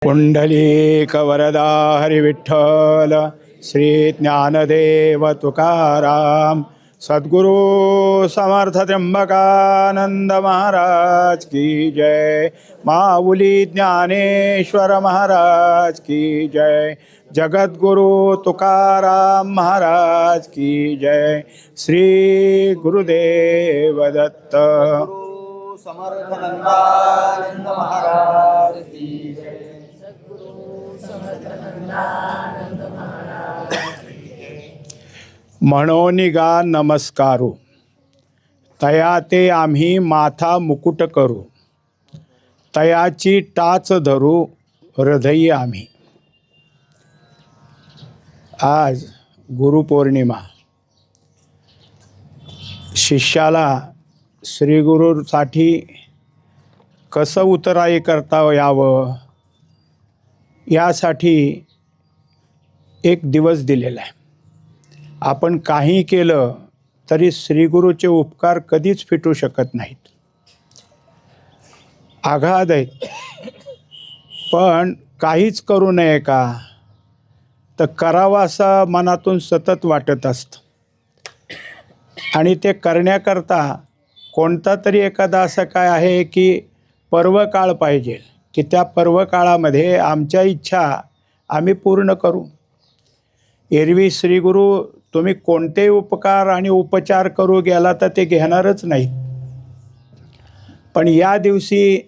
पुंडलिक वरदा हरिविठ्ठल श्री ज्ञानदेव तुकाराम सद्गुरु समर्थ त्र्यंबकानंद महाराज की जय। माऊली ज्ञानेश्वर महाराज की जय। जगद्गुरु तुकाराम महाराज की जय। श्री गुरुदेव दत्त। समर्थ नंदानंद महाराज की जय। म्हणोनिगा नमस्कारू तया ते आम्ही माथा मुकुट करू, तयाची टाच धरू हृदयी आम्ही। आज गुरुपौर्णिमा। शिष्याला श्रीगुरूसाठी कसं उतराई करता यावं यासाठी एक दिवस दिलेला आहे। आपण काही केलं तरी श्रीगुरूचे उपकार कधीच फिटू शकत नाहीत, आघात आहेत। पण काहीच करू नये का तर करावं असं मनातून सतत वाटत असतं। आणि ते करण्याकरता कोणता तरी एखादा असं काय आहे की पर्वकाळ पाहिजे की त्या पर्वकाळामध्ये आमच्या इच्छा आम्ही पूर्ण करू। एरवी श्रीगुरू तुम्ही कोणतेही उपकार आणि उपचार करू गेला तर ते घेणारच नाही। पण या दिवशी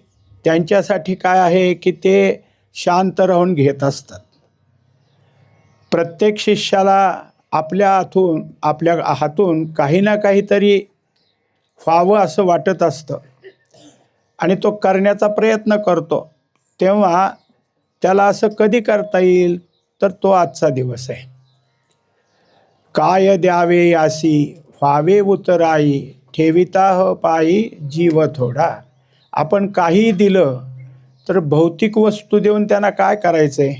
त्यांच्यासाठी काय आहे की ते शांत राहून घेत असतात। प्रत्येक शिष्याला आपल्या हातून काही ना काहीतरी व्हावं असं वाटत असतं आणि तो करण्याचा प्रयत्न करतो। तेव्हा त्याला असं कधी करता येईल तर तो आजचा दिवस आहे। काय द्यावे यासी व्हावे उतराई, ठेविता पायी जीव थोडा। आपण काही दिलं तर भौतिक वस्तू देऊन त्यांना काय करायचं आहे?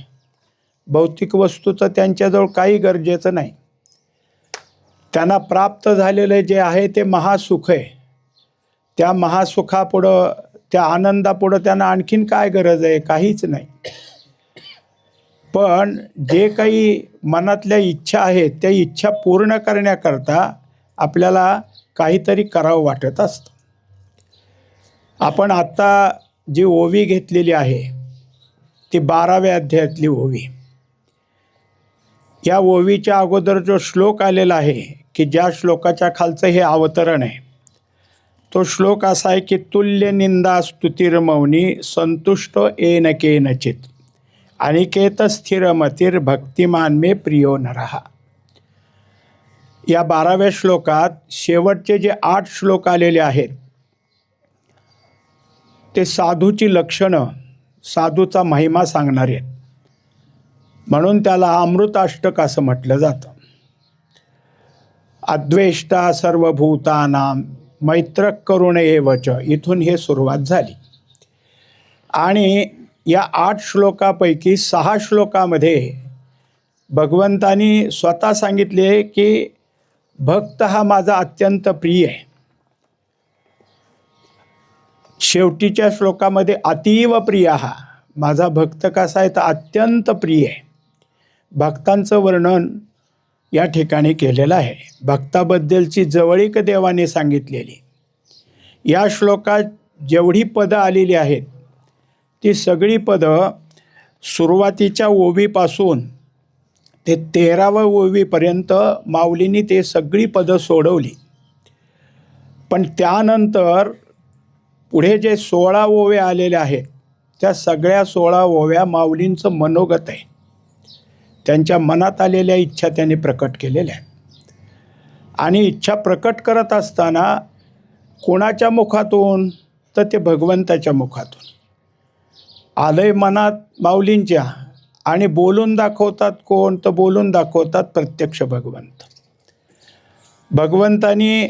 भौतिक वस्तूचं त्यांच्याजवळ काही गरजेचं नाही। त्यांना प्राप्त झालेलं जे आहे ते महासुख आहे। त्या महासुखापुढं, त्या आनंदापुढं त्यांना आणखीन काय गरज आहे? काहीच नाही। पण जे काही मनातल्या इच्छा आहेत त्या इच्छा पूर्ण करण्याकरता आपल्याला काहीतरी करावं वाटत असतं। आपण आत्ता जी ओवी घेतलेली आहे ती 12व्या अध्यायातली ओवी। या ओवीच्या अगोदर जो श्लोक आलेला आहे की ज्या श्लोकाच्या खालचं हे अवतरण आहे, तो श्लोक असा आहे की तुल्य निंदा स्तुतीर मौनी संतुष्ट येन केनचित अनिकेत स्थिरमतीर भक्तिमान मे प्रियो नरहा। या 12व्या श्लोकात शेवटचे जे 8 श्लोक आलेले आहेत ते साधूची लक्षणं, साधूचा महिमा सांगणारे आहेत। म्हणून त्याला अमृताष्टक असं म्हटलं जातं। अद्वेष्टा सर्वभूतानां मैत्र करुण एवच, इथून हे सुरुवात झाली। आणि या 8 श्लोकापैकी 6 श्लोकामध्ये भगवंतानी स्वतः सांगितले की भक्त हा माझा अत्यंत प्रिय आहे। शेवटीच्या श्लोकामध्ये अतीव प्रिय हा, माझा भक्त कसा आहे तर अत्यंत प्रिय आहे। भक्तांचं वर्णन या ठिकाणी केलेलं आहे। भक्ताबद्दलची जवळीक देवाने सांगितलेली। या श्लोकात जेवढी पदं आलेली आहेत ती सगळी पदं सुरुवातीच्या ओवीपासून ते 13व्या ओवीपर्यंत माऊलींनी ते सगळी पदं सोडवली। पण त्यानंतर पुढे जे 16 ओव्या आलेल्या आहेत त्या सगळ्या 16 ओव्या माऊलींचं मनोगत आहे। त्यांच्या मनात आलेल्या इच्छा त्यांनी प्रकट केलेल्या आहेत। आणि इच्छा प्रकट करत असताना कोणाच्या मुखातून तर ते भगवंताच्या मुखातून आलंय मनात माऊलींच्या। आणि बोलून दाखवतात कोण तर बोलून दाखवतात प्रत्यक्ष भगवंत। भगवंतानी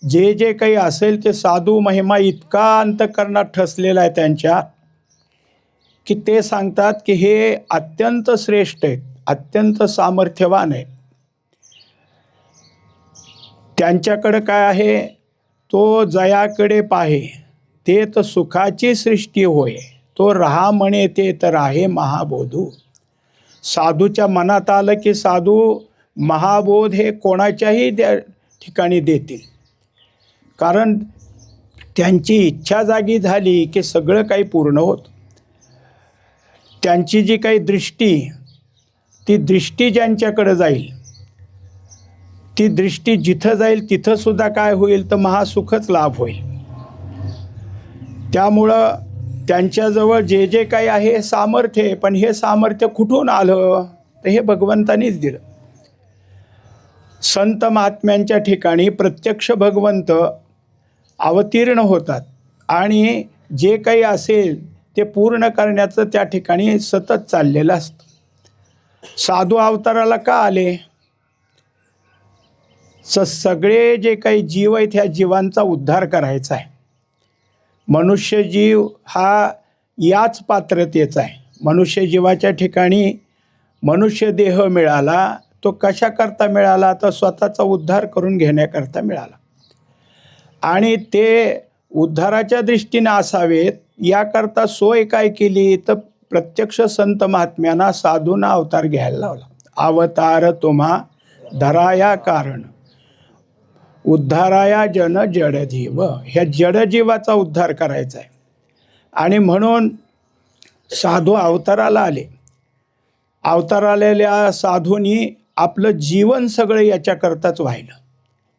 जे जे काही असेल ते साधू महिमा इतका अंतःकरणात ठसलेला आहे त्यांच्या की ते सांगतात की हे अत्यंत श्रेष्ठ आहेत, अत्यंत सामर्थ्यवान आहेत। त्यांच्याकडे काय आहे तो जयाकडे पाहे ते तर सुखाची सृष्टी होय। तो रहा म्हणे ते तर आहे महाबोधू. साधूच्या मनात आलं की साधू महाबोध हे कोणाच्याही ठिकाणी देतील. कारण त्यांची इच्छा जागी झाली की सगळं काही पूर्ण होतं. त्यांची जी काही दृष्टी, ती दृष्टी ज्यांच्याकडे जाईल, ती दृष्टी जिथं जाईल तिथंसुद्धा काय होईल तर महासुखच लाभ होईल. त्यामुळं त्यांच्याजवळ जे जे काही आहे सामर्थ्य आहे, पण हे सामर्थ्य कुठून आलं तर हे भगवंतानीच दिलं. संत महात्म्यांच्या ठिकाणी प्रत्यक्ष भगवंत अवतीर्ण होतात आणि जे काही असेल ते पूर्ण करण्याचं त्या ठिकाणी सतत चाललेलं असतं. साधू अवताराला का आले? सगळे जे काही जीव आहेत ह्या जीवांचा उद्धार करायचा आहे. मनुष्य जीव हा याच पात्रतेचा आहे. मनुष्य जीवाच्या ठिकाणी मनुष्य देह मिळाला, तो कशाकरता मिळाला तर स्वतःचा उद्धार करून घेण्याकरता मिळाला. आणि ते उद्धाराच्या दृष्टीने असावेत याकरता सोय काय केली तर प्रत्यक्ष संत महात्म्यांना साधूंना अवतार घ्यायला लावला. अवतार तुम्हा धराया कारण उद्धाराया जन जडजीव. ह्या जडजीवाचा उद्धार करायचा आहे आणि म्हणून साधू अवताराला आले. अवतार आलेल्या साधूंनी आपलं जीवन सगळं याच्याकरताच वाहिलं.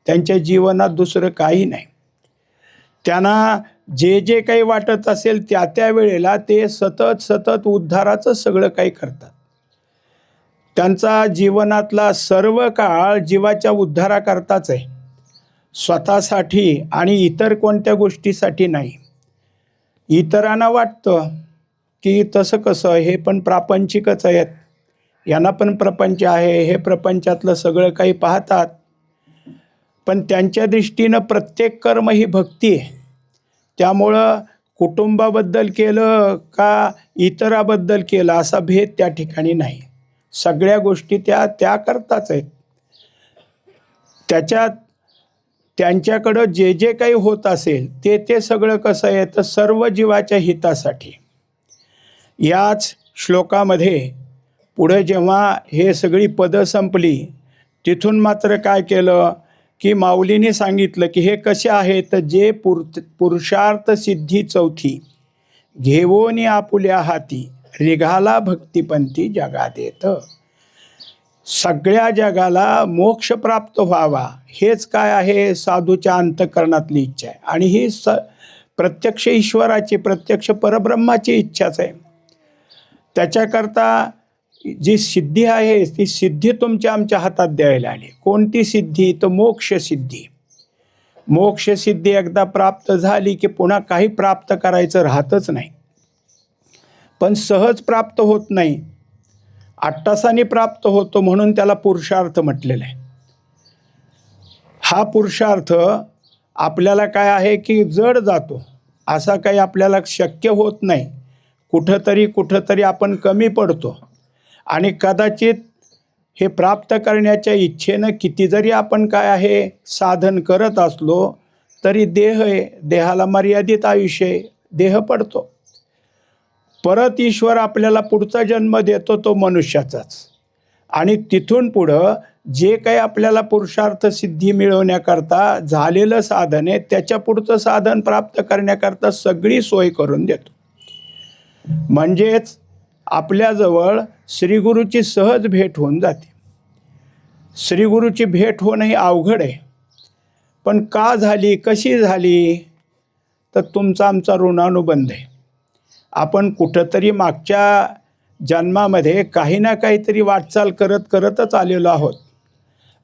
त्यांच्या जीवनात दुसरं काही नाही. त्यांना जे जे काही वाटत असेल त्या त्या वेळेला ते सतत उद्धाराचं सगळं काही करतात. त्यांचा जीवनातला सर्व काळ जीवाच्या उद्धाराकरताच आहे, स्वतःसाठी आणि इतर कोणत्या गोष्टीसाठी नाही. इतरांना वाटतं की तसं कसं, हे पण प्रापंचिकच आहेत, यांना पण प्रपंच आहे, हे प्रपंचातलं सगळं काही पाहतात. पण त्यांच्या दृष्टीनं प्रत्येक कर्म ही भक्ती आहे. त्यामुळं कुटुंबाबद्दल केलं का इतराबद्दल केलं असा भेद त्या ठिकाणी नाही. सगळ्या गोष्टी त्या करताच आहेत. त्याच्यात त्यांच्याकडं जे जे काही होत असेल ते सगळं कसं आहे तर सर्व जीवाच्या हितासाठी. याच श्लोकामध्ये पुढे जेव्हा हे सगळी पदं संपली तिथून मात्र काय केलं की माऊलीने सांगितलं की हे कसे आहे तर जे पुरुषार्थ सिद्धी चौथी घेवोनी आपुल्या हाती रिघाला भक्तिपंथी जगा देत. सगळ्या जगाला मोक्ष प्राप्त व्हावा हेच काय आहे साधूच्या अंतःकरणातली इच्छा आहे. आणि ही प्रत्यक्ष ईश्वराची, प्रत्यक्ष परब्रह्माची इच्छाच आहे. त्याच्याकरता जी सिद्धी आहे ती सिद्धी तुमच्या आमच्या हातात द्यायला आली. कोणती सिद्धी तर मोक्ष सिद्धी. मोक्ष सिद्धी एकदा प्राप्त झाली की पुन्हा काही प्राप्त करायचं राहतच नाही. पण सहज प्राप्त होत नाही, अट्टासाने प्राप्त होतो, म्हणून त्याला पुरुषार्थ म्हटलेलं आहे. हा पुरुषार्थ आपल्याला काय आहे की जड जातो, असा काही आपल्याला शक्य होत नाही. कुठंतरी आपण कमी पडतो आणि कदाचित हे प्राप्त करण्याच्या इच्छेनं किती जरी आपण काय आहे साधन करत असलो तरी देह आहे, देहाला मर्यादित आयुष्य आहे, देह पडतो. परत ईश्वर आपल्याला पुढचा जन्म देतो तो मनुष्याचाच. आणि तिथून पुढं जे काही आपल्याला पुरुषार्थ सिद्धी मिळवण्याकरता झालेलं साधन आहे त्याच्या पुढचं साधन प्राप्त करण्याकरता सगळी सोय करून देतो. म्हणजेच आपल्याजवळ श्रीगुरूची सहज भेट होऊन जाते. श्रीगुरूची भेट होणं ही अवघड आहे, पण का झाली, कशी झाली तर तुमचा आमचा ऋणानुबंध आहे. आपण कुठंतरी मागच्या जन्मामध्ये काही ना काहीतरी वाटचाल करतच आलेलो आहोत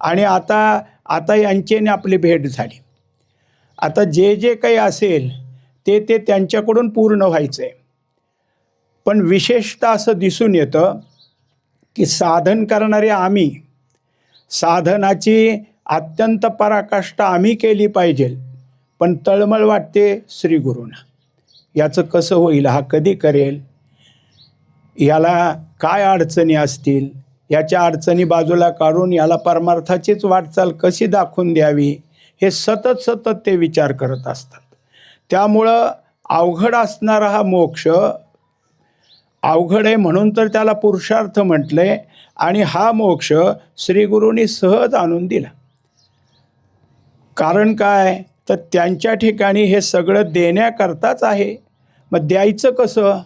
आणि आता यांच्याने आपली भेट झाली. आता जे जे काही असेल ते त्यांच्याकडून पूर्ण व्हायचं आहे. पण विशेषतः असं दिसून येतं की साधन करणारे आम्ही, साधनाची अत्यंत पराकाष्ठा आम्ही केली पाहिजे, पण तळमळ वाटते श्रीगुरूंना. याचं कसं होईल, हा कधी करेल, याला काय अडचणी असतील, याच्या अडचणी बाजूला काढून याला परमार्थाचीच वाटचाल कशी दाखवून द्यावी, हे सतत ते विचार करत असतात. त्यामुळं अवघड असणारा हा मोक्ष अवघड आहे म्हणून तर त्याला पुरुषार्थ म्हटलंय. आणि हा मोक्ष श्रीगुरूंनी सहज आणून दिला. कारण काय तर त्यांच्या ठिकाणी हे सगळं देण्याकरताच आहे. मग द्यायचं कसं?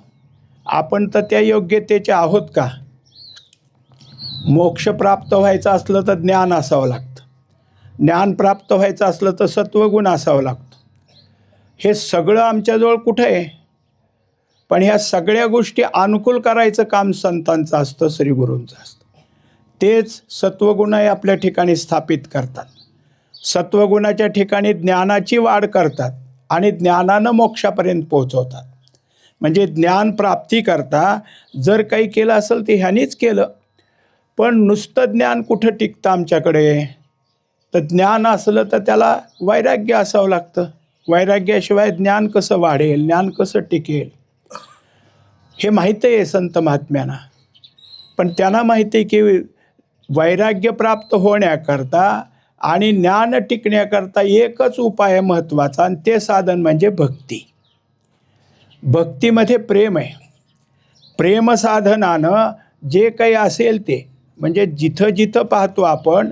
आपण तर त्या योग्यतेचे आहोत का? मोक्ष प्राप्त व्हायचं असलं तर ज्ञान असावं लागतं. ज्ञान प्राप्त व्हायचं असलं तर सत्वगुण असावं लागतं. हे सगळं आमच्याजवळ कुठं आहे? पण ह्या सगळ्या गोष्टी अनुकूल करायचं काम संतांचं असतं, श्रीगुरूंचं असतं. तेच सत्वगुणही आपल्या ठिकाणी स्थापित करतात. सत्वगुणाच्या ठिकाणी ज्ञानाची वाढ करतात आणि ज्ञानानं मोक्षापर्यंत पोहोचवतात. म्हणजे ज्ञान प्राप्तीकरता जर काही केलं असेल तर ह्यानीच केलं. पण नुसतं ज्ञान कुठं टिकतं आमच्याकडे? तर ज्ञान असलं तर त्याला वैराग्य असावं लागतं. वैराग्याशिवाय ज्ञान कसं वाढेल, ज्ञान कसं टिकेल? हे माहीत आहे संत महात्म्यांना. पण त्यांना माहिती आहे की वैराग्य प्राप्त होण्याकरता आणि ज्ञान टिकण्याकरता एकच उपाय आहे महत्त्वाचा, आणि ते साधन म्हणजे भक्ती. भक्तीमध्ये प्रेम आहे. प्रेमसाधनानं जे काही असेल ते, म्हणजे जिथं जिथं पाहतो आपण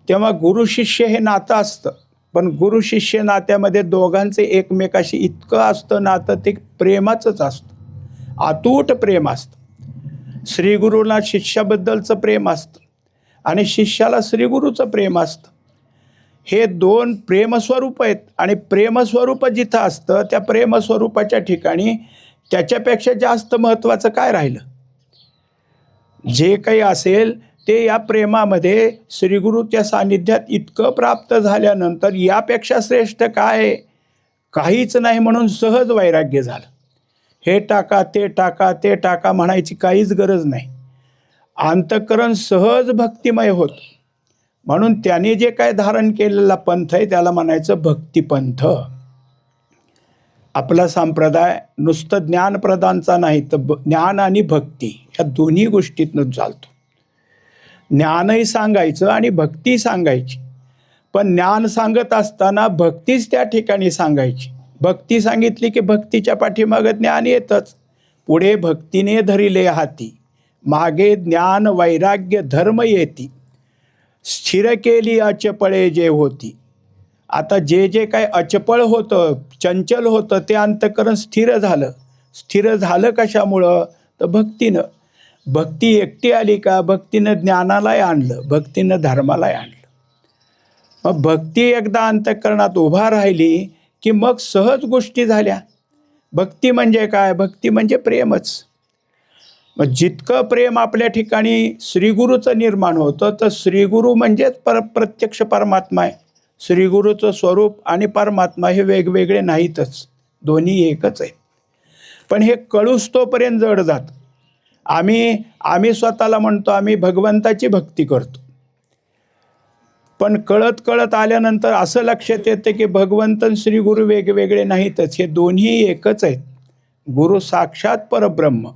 तेव्हा गुरु शिष्य हे नातं असतं. पण गुरु शिष्य नात्यामध्ये दोघांचे एकमेकाशी इतकं असतं नातं, ते प्रेमाचंच असतं. अतूट प्रेम असतं. श्रीगुरूला शिष्याबद्दलचं प्रेम असतं आणि शिष्याला श्रीगुरूचं प्रेम असतं. हे दोन प्रेमस्वरूप आहेत. आणि प्रेमस्वरूप जिथं असतं त्या प्रेमस्वरूपाच्या ठिकाणी त्याच्यापेक्षा जास्त महत्त्वाचं काय राहिलं? जे काही असेल ते या प्रेमामध्ये श्रीगुरूच्या सान्निध्यात इतकं प्राप्त झाल्यानंतर यापेक्षा श्रेष्ठ काय? काहीच नाही म्हणून सहज वैराग्य झालं. हे टाका ते टाका ते टाका म्हणायची काहीच गरज नाही. अंतःकरण सहज भक्तिमय होतं. म्हणून त्यांनी जे काय धारण केलेला पंथ आहे त्याला म्हणायचं भक्तिपंथ. आपला संप्रदाय नुसतं ज्ञानप्रदानचा नाही, तर ज्ञान आणि भक्ती या दोन्ही गोष्टीतून चालतो. ज्ञानही सांगायचं आणि भक्ती सांगायची. पण ज्ञान सांगत असताना भक्तीच त्या ठिकाणी सांगायची. भक्ती सांगितली की भक्तीच्या पाठीमागं ज्ञान येतंच. पुढे भक्तीने धरिले हाती, मागे ज्ञान वैराग्य धर्म येती, स्थिर केली अचपळे जे होती. आता जे जे काय अचपळ होतं, चंचल होतं, ते अंतःकरण स्थिर झालं. स्थिर झालं कशामुळं? तर भक्तीनं. भक्ती एकटी आली का? भक्तीनं ज्ञानालाही आणलं, भक्तीनं धर्मालाही आणलं. मग भक्ती एकदा अंतःकरणात उभा राहिली की मग सहज गोष्टी झाल्या. भक्ती म्हणजे काय? भक्ती म्हणजे प्रेमच. मग जितकं प्रेम आपल्या ठिकाणी श्रीगुरूचं निर्माण होतं, तर श्रीगुरू म्हणजेच प्रत्यक्ष परमात्मा आहे. श्रीगुरूचं स्वरूप आणि परमात्मा हे वेगवेगळे नाहीतच, दोन्ही एकच आहे. पण हे कळूस तोपर्यंत जड जातं. आम्ही स्वतःला म्हणतो आम्ही भगवंताची भक्ती करतो. पण कळत कळत आल्यानंतर असं लक्षात येतं की भगवंत आणि श्रीगुरू वेगवेगळे नाहीतच, हे दोन्ही एकच आहेत. गुरु साक्षात परब्रह्म.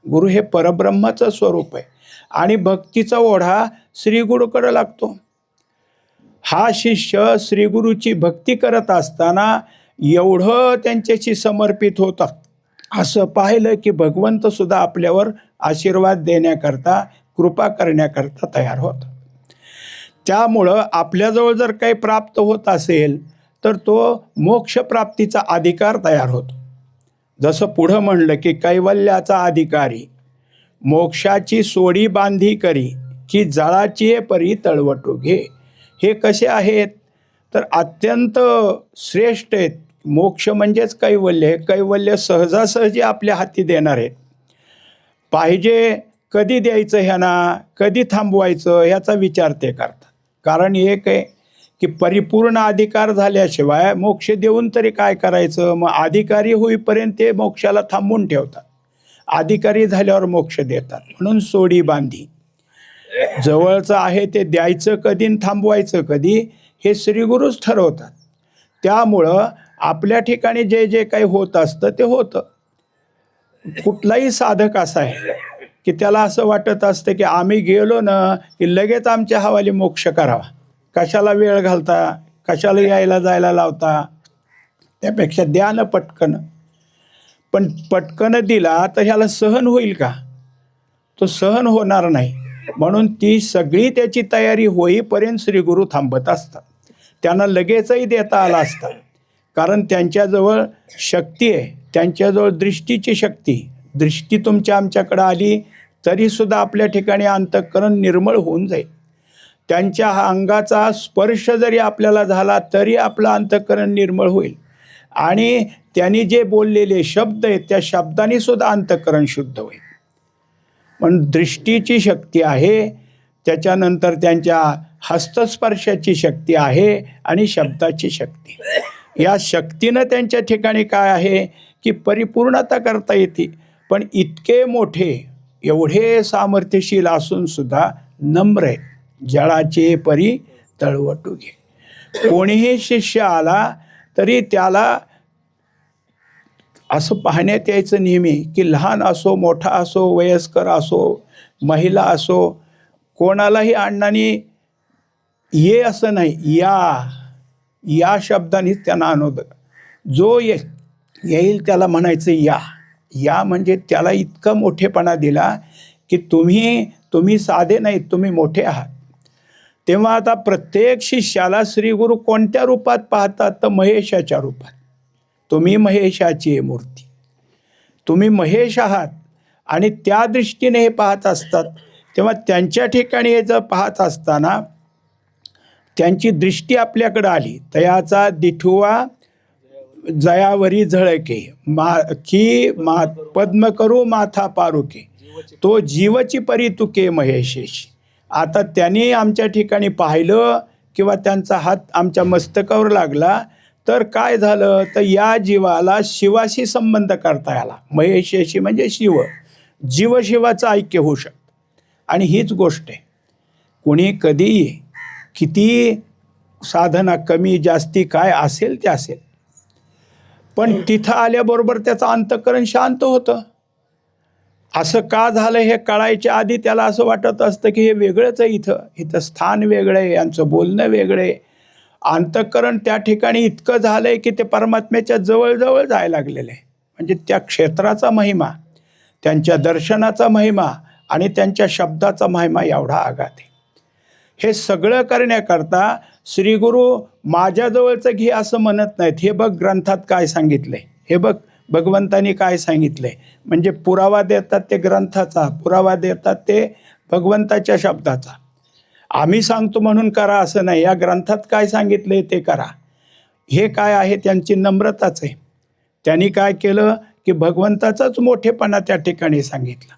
गुरु हे परब्रह्माचं स्वरूप आहे. आणि भक्तीचा ओढा श्रीगुरूकडे लागतो. हा शिष्य श्रीगुरूची भक्ती करत असताना एवढं त्यांच्याशी समर्पित होता, असं पाहिलं की भगवंत सुद्धा आपल्यावर आशीर्वाद देण्याकरता, कृपा करण्याकरता तयार होता. त्यामुळं आपल्याजवळ जर काही प्राप्त होत असेल तर तो मोक्षप्राप्तीचा अधिकार तयार होतो. जसं पुढं म्हणलं की कैवल्याचा अधिकारी, मोक्षाची सोडी बांधी करी, की जळाची परी तळवटू घे. हे कसे आहेत? तर अत्यंत श्रेष्ठ आहेत. मोक्ष म्हणजेच कैवल्य. हे कैवल्य सहजासहजी आपल्या हाती देणार आहेत. पाहिजे कधी द्यायचं ह्यांना, कधी थांबवायचं ह्याचा विचार ते करतात. कारण एक आहे की परिपूर्ण अधिकार झाल्याशिवाय मोक्ष देऊन तरी काय करायचं? मग अधिकारी होईपर्यंत ते मोक्षाला थांबवून ठेवतात. अधिकारी झाल्यावर मोक्ष देतात. म्हणून सोडी बांधी. जवळचं आहे ते द्यायचं कधी आणि थांबवायचं कधी हे श्रीगुरूच ठरवतात. त्यामुळं आपल्या ठिकाणी जे जे काही होत असतं ते होतं. कुठलाही साधक असा आहे की त्याला असं वाटत असतं की आम्ही गेलो ना की लगेच आमच्या हवाली मोक्ष करावा. कशाला वेळ घालता, कशाला यायला जायला लावता, त्यापेक्षा द्या ना पटकन. पण पटकन दिला तर ह्याला सहन होईल का? तो सहन होणार नाही. म्हणून ती सगळी त्याची तयारी होईपर्यंत श्री गुरु थांबत असतात. त्यांना लगेचही देता आला असता, कारण त्यांच्याजवळ शक्ती आहे, त्यांच्याजवळ दृष्टीची शक्ती. दृष्टी तुमच्या आमच्याकडं आली तरीसुद्धा आपल्या ठिकाणी अंतःकरण निर्मळ होऊन जाईल. त्यांच्या अंगाचा स्पर्श जरी आपल्याला झाला तरी आपलं अंतःकरण निर्मळ होईल. आणि त्यांनी जे बोललेले शब्द आहेत त्या शब्दांनी सुद्धा अंतःकरण शुद्ध होईल. पण दृष्टीची शक्ती आहे, त्याच्यानंतर त्यांच्या हस्तस्पर्शाची शक्ती आहे आणि शब्दाची शक्ती. या शक्तीनं त्यांच्या ठिकाणी काय आहे की परिपूर्णता करता येते. पण इतके मोठे एवढे सामर्थ्यशील असून सुद्धा नम्र आहे. जळाचे परी तळवटुगे. कोणीही शिष्य आला तरी त्याला असं पाहण्यात यायचं नेहमी की लहान असो, मोठा असो, वयस्कर असो, महिला असो, कोणालाही अण्णांनी ये असं नाही, या शब्दानेच त्यांना अनुद. जो येईल त्याला म्हणायचं या म्हणजे त्याला इतका मोठेपणा दिला की तुम्ही साधे नाहीत, तुम्ही मोठे आहात. तेव्हा आता प्रत्येक शिष्याला श्री गुरु कोणत्या रूपात पाहतात? तर महेशाच्या रूपात. तुम्ही महेशाची आहे मूर्ती, तुम्ही महेश आहात आणि त्या दृष्टीने हे पाहत असतात. तेव्हा त्यांच्या ठिकाणी हे जर पाहत असताना त्यांची दृष्टी आपल्याकडं आली. तयाचा दिठुवा जयावरी झळके पद्म करू माथा पारुके, तो जीवची परी तुके महेशेशी. आता त्यांनी आमच्या ठिकाणी पाहिलं किंवा त्यांचा हात आमच्या मस्तकावर लागला तर काय झालं? तर या जीवाला शिवाशी संबंध करता आला. महेशेशी म्हणजे शिव, जीव शिवाचं ऐक्य होऊ शकतं. आणि हीच गोष्ट आहे, कुणी कधीही किती साधना कमी जास्ती काय असेल ते असेल, पण तिथं आल्याबरोबर त्याचं अंतःकरण शांत होतं. असं का झालं हे कळायच्या आधी त्याला असं वाटत असतं की हे वेगळंच आहे, इथं स्थान वेगळं आहे, यांचं बोलणं वेगळं आहे. अंतःकरण त्या ठिकाणी इतकं झालं आहे की ते परमात्म्याच्या जवळजवळ जायला लागलेलं आहे. म्हणजे त्या क्षेत्राचा महिमा, त्यांच्या दर्शनाचा महिमा आणि त्यांच्या शब्दाचा महिमा एवढा आघात आहे. हे सगळं करण्याकरता श्री गुरु माझ्याजवळचं घे असं म्हणत नाहीत. हे बघ ग्रंथात काय सांगितलं आहे, हे बघ भगवंतानी काय सांगितलं आहे. म्हणजे पुरावा देतात ते ग्रंथाचा, पुरावा देतात ते भगवंताच्या शब्दाचा. आम्ही सांगतो म्हणून करा असं नाही, या ग्रंथात काय सांगितलं आहे ते करा. हे काय आहे? त्यांची नम्रताच आहे. त्यांनी काय केलं की भगवंताचाच मोठेपणा त्या ठिकाणी सांगितलं.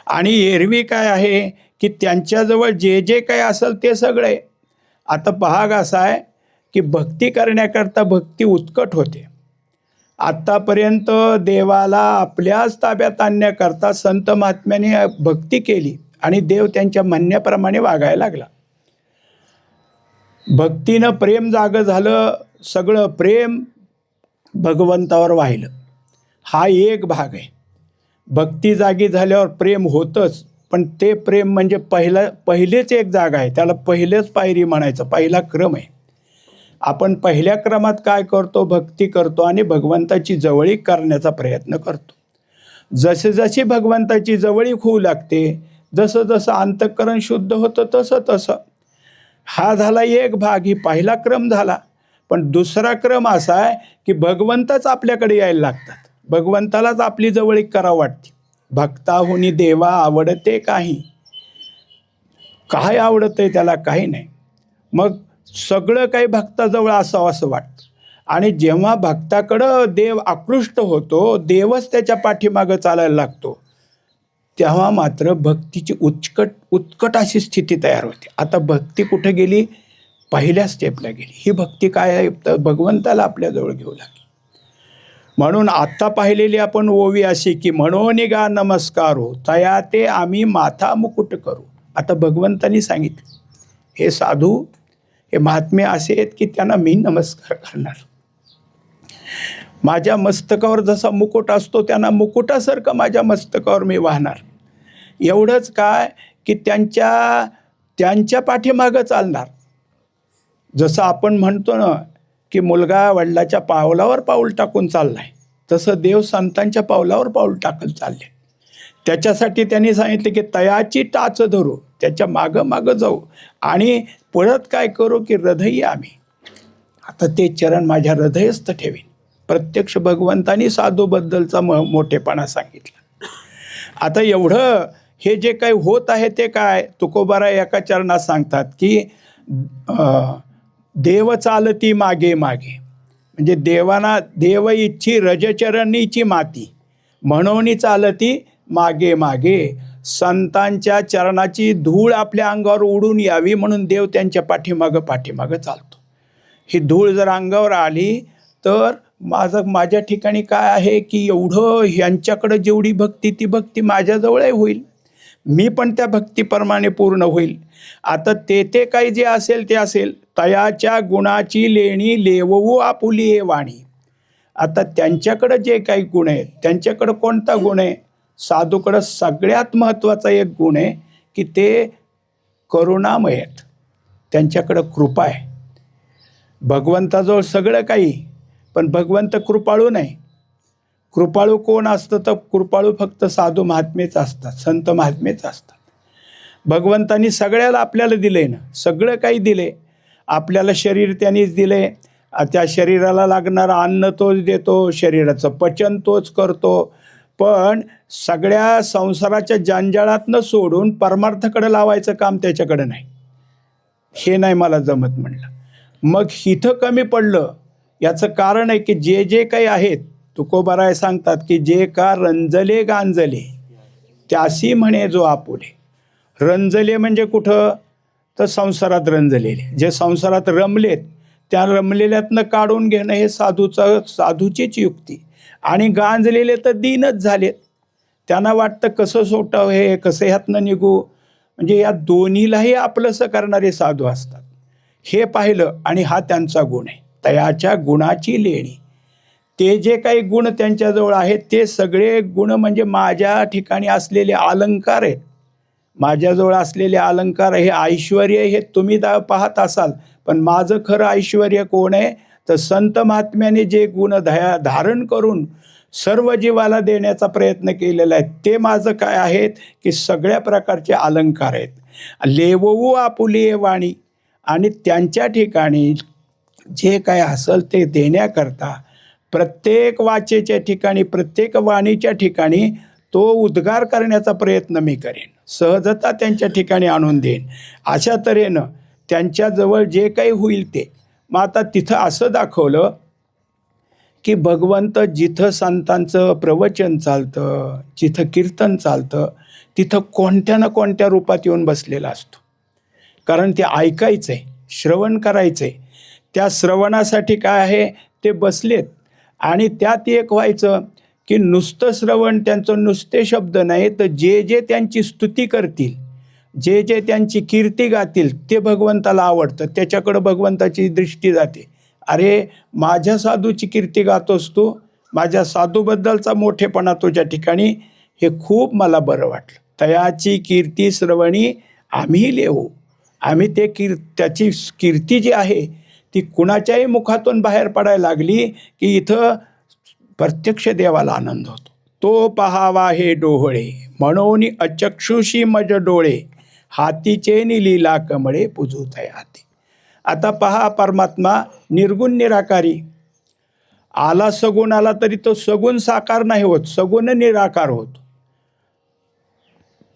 आणि एरवी काय आहे की त्यांच्याजवळ जे जे काही असेल ते सगळे. आता भाग असा आहे की भक्ती करण्याकरता भक्ती उत्कट होते. आत्तापर्यंत देवाला आपल्याच ताब्यात आणण्याकरता संत महात्म्याने भक्ती केली आणि देव त्यांच्या म्हणण्याप्रमाणे वागायला लागला. भक्तीनं प्रेम जागं झालं, सगळं प्रेम भगवंतावर वाहिलं. हा एक भाग आहे. भक्ती जागी झाल्यावर प्रेम होतंच, पण ते प्रेम म्हणजे पहिलेच एक जागा आहे, त्याला पहिलेच पायरी म्हणायचं, पहिला क्रम आहे. आपण पहिल्या क्रमात काय करतो? भक्ती करतो आणि भगवंताची जवळीक करण्याचा प्रयत्न करतो. जसे जशी भगवंताची जवळीक होऊ लागते, जसं जसं अंतःकरण शुद्ध होतं तसं तसं. हा झाला एक भाग, ही पहिला क्रम झाला. पण दुसरा क्रम असा आहे की भगवंतच आपल्याकडे यायला लागतात, भगवंतालाच आपली जवळीक करावं वाटते. भक्ताहुनी देवा आवडते काही, काय आवडतंय त्याला? काही नाही. मग सगळं काही भक्ताजवळ असावं असं वाटतं. आणि जेव्हा भक्ताकडं देव आकृष्ट होतो, देवच त्याच्या पाठीमागं चालायला लागतो, तेव्हा मात्र भक्तीची उत्कट अशी स्थिती तयार होते. आता भक्ती कुठे गेली? पहिल्या स्टेपला गेली. ही भक्ती काय आहे? तर भगवंताला आपल्याजवळ घेऊ लागली. म्हणून आत्ता पाहिलेली आपण ओवी अशी की म्हणून गा नमस्कारो तया ते आम्ही माथा मुकुट करू. आता भगवंतानी सांगितलं, हे साधू, हे महात्मे असे आहेत की त्यांना मी नमस्कार करणार. माझ्या मस्तकावर जसा मुकुट असतो त्यांना मुकुटासारखं माझ्या मस्तकावर मी वाहणार. एवढंच काय की त्यांच्या पाठीमागं चालणार. जसं आपण म्हणतो ना की मुलगा वडिलाच्या पावलावर पाऊल टाकून चाललाय, तसं देव संतांच्या पावलावर पाऊल टाकत चालले. त्याच्यासाठी त्यांनी सांगितले की तयाची टाच धरू, त्याच्या मागं मागं जाऊ आणि पळत काय करू की हृदयी आम्ही. आता ते चरण माझ्या हृदयस्थ ठेवीन. प्रत्यक्ष भगवंतानी साधूबद्दलचा मोठेपणा सांगितला. आता एवढं हे जे काही होत आहे ते काय, तुकोबाराय एका चरणात सांगतात की देव चालती मागे मागे, म्हणजे देव इच्छी रजचरणीची माती म्हणून चालती मागे मागे. संतांच्या चरणाची धूळ आपल्या अंगावर उडून यावी म्हणून देव त्यांच्या पाठीमागं चालतो. ही धूळ जर अंगावर आली तर माझ्या ठिकाणी काय आहे की एवढं ह्यांच्याकडं जेवढी भक्ती ती भक्ती माझ्याजवळही होईल, मी पण त्या भक्तीप्रमाणे पूर्ण होईल. आता ते काही जे असेल ते असेल. तयाच्या गुणाची लेणी लेवू आपुली ये वाणी. आता त्यांच्याकडं जे काही गुण आहेत, त्यांच्याकडं कोणता गुण आहे? साधूकडं सगळ्यात महत्त्वाचा एक गुण आहे की ते करुणामय आहेत, त्यांच्याकडं कृपा आहे. भगवंताजवळ सगळं काही, पण भगवंत कृपाळू नाही. कृपाळू कोण असतं तर कृपाळू फक्त साधू महात्मेच असतात, संत महात्मेच असतात. भगवंतानी सगळ्याला आपल्याला दिले ना, सगळं काही दिले आपल्याला. शरीर त्यांनीच दिले, त्या शरीराला लागणारं अन्न तोच देतो, शरीराचं पचन तोच करतो. पण सगळ्या संसाराच्या जंजाळातनं सोडून परमार्थाकडे लावायचं काम त्याच्याकडं नाही. हे नाही मला जमत म्हणलं. मग इथं कमी पडलं. याचं कारण आहे की जे काही आहेत, तुकोबाराय सांगतात की जे का रंजले गांजले त्यासी म्हणे जो आपुले. रंजले म्हणजे कुठं तर संसारात रंजलेले, जे संसारात रमलेत त्या रमलेल्यातनं काढून घेणं हे साधूचीच युक्ती. आणि गांजलेले तर दीनच झालेत, त्यांना वाटतं कसं सोटावं हे, कसं ह्यातनं निघू. म्हणजे या दोन्हीलाही आपलंसं करणारे साधू असतात, हे पाहिलं. आणि हा त्यांचा गुण आहे, तयाच्या गुणाची लेणी. ते जे काही गुण त्यांच्याजवळ आहेत ते सगळे गुण म्हणजे माझ्या ठिकाणी असलेले अलंकार आहेत. माझ्याजवळ असलेले अलंकार हे ऐश्वर हे तुम्ही पाहत असाल, पण माझं खरं ऐश्वर कोण आहे तर संत महात्म्याने जे गुण धारण करून सर्व जीवाला देण्याचा प्रयत्न केलेला आहे ते माझं काय आहेत की सगळ्या प्रकारचे अलंकार आहेत. लेवू आपुली वाणी. आणि त्यांच्या ठिकाणी जे काय असेल ते देण्याकरता प्रत्येक वाचेच्या ठिकाणी, प्रत्येक वाणीच्या ठिकाणी तो उद्गार करण्याचा प्रयत्न मी करेन, सहजता त्यांच्या ठिकाणी आणून देईन. अशा तऱ्हेनं त्यांच्याजवळ जे काही होईल ते. मग आता तिथं असं दाखवलं की भगवंत जिथं संतांचं प्रवचन चालतं, जिथं कीर्तन चालतं, तिथं कोणत्या ना कोणत्या रूपात येऊन बसलेला असतो. कारण ते ऐकायचं आहे, श्रवण करायचं आहे. त्या श्रवणासाठी काय आहे ते बसलेत. आणि त्यात एक व्हायचं की नुसतं श्रवण, त्यांचं नुसते शब्द नाही तर जे त्यांची स्तुती करतील, जे त्यांची कीर्ती गातील ते भगवंताला आवडतं. त्याच्याकडं भगवंताची दृष्टी जाते. अरे माझ्या साधूची कीर्ती गातोस तू, माझ्या साधूबद्दलचा मोठेपणा तुझ्या ठिकाणी, हे खूप मला बरं वाटलं. तयाची कीर्ती श्रवणी आम्ही लेवू. आम्ही त्याची कीर्ती जी आहे ती कुणाच्याही मुखातून बाहेर पडायला लागली की इथं प्रत्यक्ष देवाला आनंद होतो. तो पहावा हे डोहळे म्हणून अचक्षुषी मज डोळे, हातीचे लीला कमळे पुजूतया हाती. आता पहा, परमात्मा निर्गुण निराकारी. आला सगुण आला तरी तो सगुण साकार नाही होत, सगुण निराकार होतो.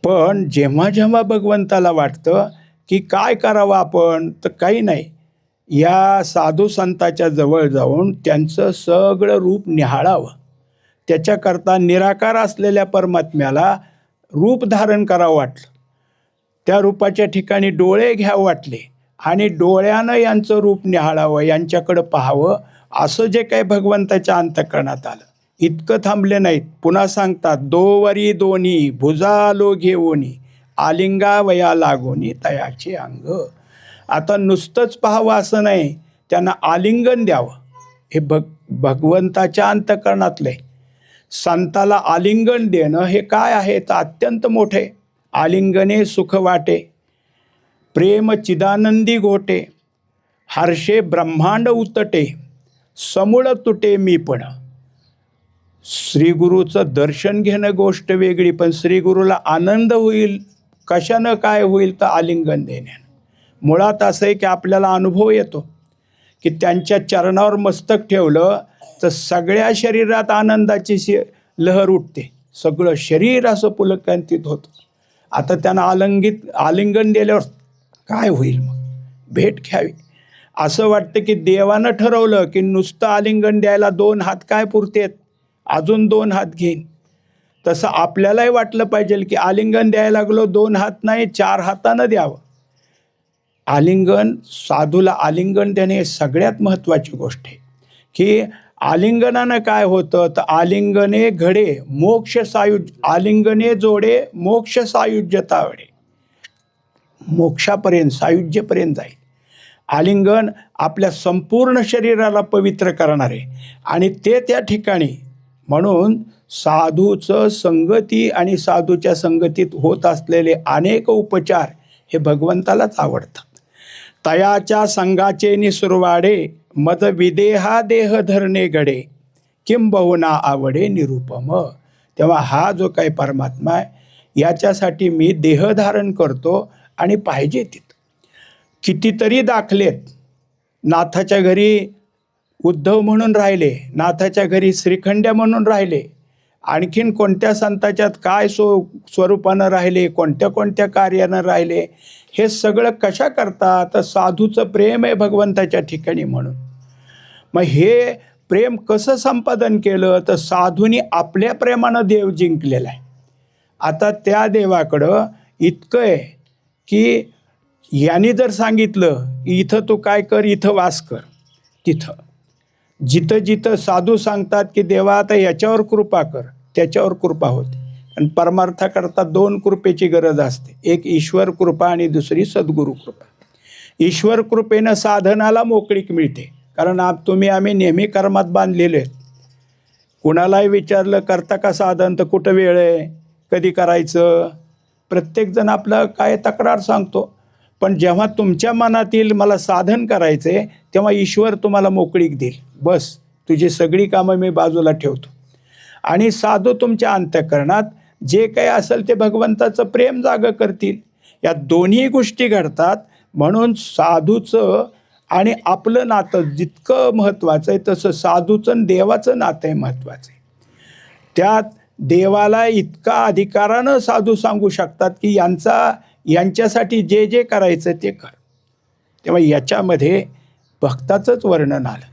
पण जेव्हा जेव्हा भगवंताला वाटतं की काय करावं आपण, तर काही नाही, या साधू संताच्या जवळ जाऊन त्यांचं सगळं रूप निहाळावं. त्याच्याकरता निराकार असलेल्या परमात्म्याला रूप धारण करावं वाटलं. त्या रूपाच्या ठिकाणी डोळे घ्यावं वाटले आणि डोळ्यानं यांचं रूप निहाळावं, यांच्याकडं पाहावं, असं जे काही भगवंताच्या अंतःकरणात आलं. इतकं थांबले नाहीत, पुन्हा सांगतात, दोवरी दोन्ही भुजालो घेऊनी, आलिंगावया लागोनी तयाचे अंग. आता नुसतंच पाहावं असं नाही, त्यांना आलिंगन द्यावं. हे भगवंताच्या अंतःकरणातलं आहे. संताला आलिंगन देणं हे काय आहे तर अत्यंत मोठे. आलिंगने सुख वाटे, प्रेम चिदानंदी घोटे, हर्षे ब्रह्मांड उतटे, समूळ तुटे मी पण. श्रीगुरूचं दर्शन घेणं गोष्ट वेगळी, पण श्रीगुरूला आनंद होईल कशानं काय होईल तर आलिंगन देण्यानं. मुळात असं आहे की आपल्याला अनुभव येतो की त्यांच्या चरणावर मस्तक ठेवलं तर सगळ्या शरीरात आनंदाची लहर उठते, सगळं शरीर असं पुलकांतित होतं. आता त्यांना आलिंगन दिल्यावर काय होईल, मग भेट घ्यावी असं वाटतं की देवानं ठरवलं की नुसतं आलिंगन द्यायला 2 हात काय पुरतेत, अजून 2 हात घेईन. तसं आपल्यालाही वाटलं पाहिजे की आलिंगन द्यायला लागलो 2 हात नाही 4 हातानं द्यावं. आलिंगन, साधूला आलिंगन देणे हे सगळ्यात महत्त्वाची गोष्ट आहे. की आलिंगनानं काय होतं तर आलिंगने घडे मोक्ष सायुज्य, आलिंगने जोडे मोक्ष सायुज्यतावडे, मोक्षापर्यंत सायुज्यपर्यंत जाईल. आलिंगन आपल्या संपूर्ण शरीराला पवित्र करणारे आणि ते त्या ठिकाणी, म्हणून साधूचं संगती आणि साधूच्या संगतीत होत असलेले अनेक उपचार हे भगवंतालाच आवडतात. तयाच्या संघाचे निसुरवाडे मज विदेहा देह धरणे घडे किंबहुना आवडे निरुपम. तेव्हा हा जो काही परमात्मा आहे याच्यासाठी मी देह धारण करतो आणि पाहिजे तिथं. कितीतरी दाखलेत, नाथाच्या घरी उद्धव म्हणून राहिले, नाथाच्या घरी श्रीखंड्या म्हणून राहिले, आणखीन कोणत्या संताच्यात काय स्वरूपानं राहिले, कोणत्या कोणत्या कार्यानं राहिले, हे सगळं कशा करता तर साधूचं प्रेम आहे भगवंताच्या ठिकाणी म्हणून. मग हे प्रेम कसं संपादन केलं तर साधूंनी आपल्या प्रेमानं देव जिंकलेला आहे. आता त्या देवाकडं इतकं आहे की यांनी जर सांगितलं इथं तू काय कर, इथं वास कर, तिथं जिथं जिथं साधू सांगतात की देवा आता याच्यावर कृपा कर, त्याच्यावर कृपा होते. आणि परमार्थाकरता 2 कृपेची गरज असते, एक ईश्वर कृपा आणि दुसरी सद्गुरू कृपा. ईश्वर कृपेनं साधनाला मोकळीक मिळते, कारण आम्ही नेहमी कर्मात बांधलेले आहेत. कुणालाही विचारलं करता का साधन तर कुठं वेळ आहे, कधी करायचं, प्रत्येकजण आपलं काय तक्रार सांगतो. पण जेव्हा तुमच्या मनातील मला साधन करायचे तेव्हा ईश्वर तुम्हाला मोकळीक देईल. बस तुझी सगळी कामं मी बाजूला ठेवतो आणि साधू तुमच्या अंतःकरणात जे काही असेल ते भगवंताचं प्रेम जागं करतील. या दोन्ही गोष्टी घडतात. म्हणून साधूचं आणि आपलं नातं जितकं महत्त्वाचं आहे तसं साधूचं आणि देवाचं नातं आहे महत्त्वाचं आहे. त्यात देवाला इतका अधिकारानं साधू सांगू शकतात की यांच्यासाठी जे जे करायचं ते कर. तेव्हा याच्यामध्ये भक्ताचंच वर्णन आलं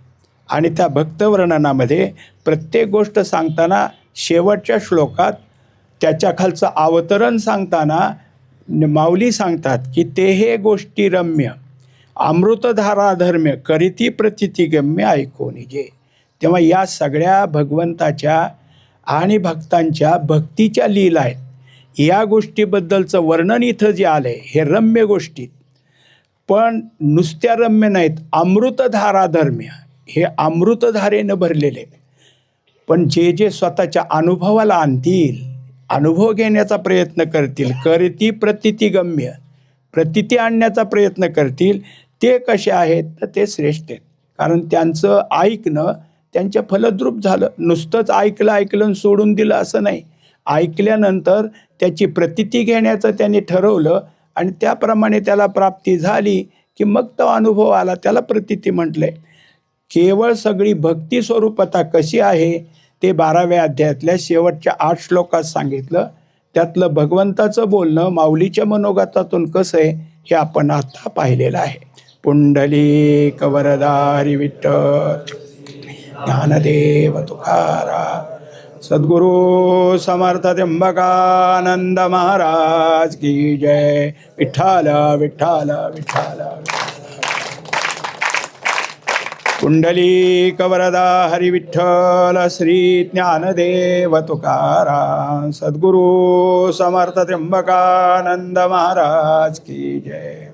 आणि त्या भक्तवर्णनामध्ये प्रत्येक गोष्ट सांगताना शेवटच्या श्लोकात त्याच्या खालचं अवतरण सांगताना माऊली सांगतात की ते हे गोष्टी रम्य अमृतधाराधर्म्य करीती प्रतितिगम्य ऐकोनी जे. तेव्हा या सगळ्या भगवंताच्या आणि भक्तांच्या भक्तीच्या लीला आहेत. या गोष्टीबद्दलचं वर्णन इथं जे आलं आहे हे रम्य गोष्टीत, पण नुसत्या रम्य नाहीत, अमृतधाराधर्म्य, हे अमृतधारेनं भरलेले. पण जे जे स्वतःच्या अनुभवाला आणतील, अनुभव घेण्याचा प्रयत्न करतील, करीती प्रतितिगम्य, प्रतिती आणण्याचा प्रयत्न करतील, ते कसे आहेत तर ते श्रेष्ठ आहेत. कारण त्यांचं ऐकणं त्यांच्या फलद्रूप झालं. नुसतंच ऐकलं सोडून दिलं असं नाही. ऐकल्यानंतर त्याची प्रतिती घेण्याचं त्यांनी ठरवलं आणि त्याप्रमाणे त्याला प्राप्ती झाली की मग तो अनुभव आला, त्याला प्रतिती म्हटलं आहे. केवळ सगळी भक्ती स्वरूपता कशी आहे ते 12व्या अध्यायातल्या शेवटच्या 8 श्लोकात सांगितलं. त्यातलं भगवंताचं बोलणं माऊलीच्या मनोगतातून कसं आहे हे आपण आता पाहिलेलं आहे. पुंडलिक वरदारी विठ्ठल ज्ञानदेव तुकाराम सद्गुरु समर्थ त्र्यंबकानंद महाराज की जय. विठ्ठल विठ्ठल विठ्ठल. पुंडलिक वरदा हरी विठ्ठल श्री ज्ञानदेव तुकाराम सद्गुरु समर्थ त्र्यंबकानंद महाराज की जय.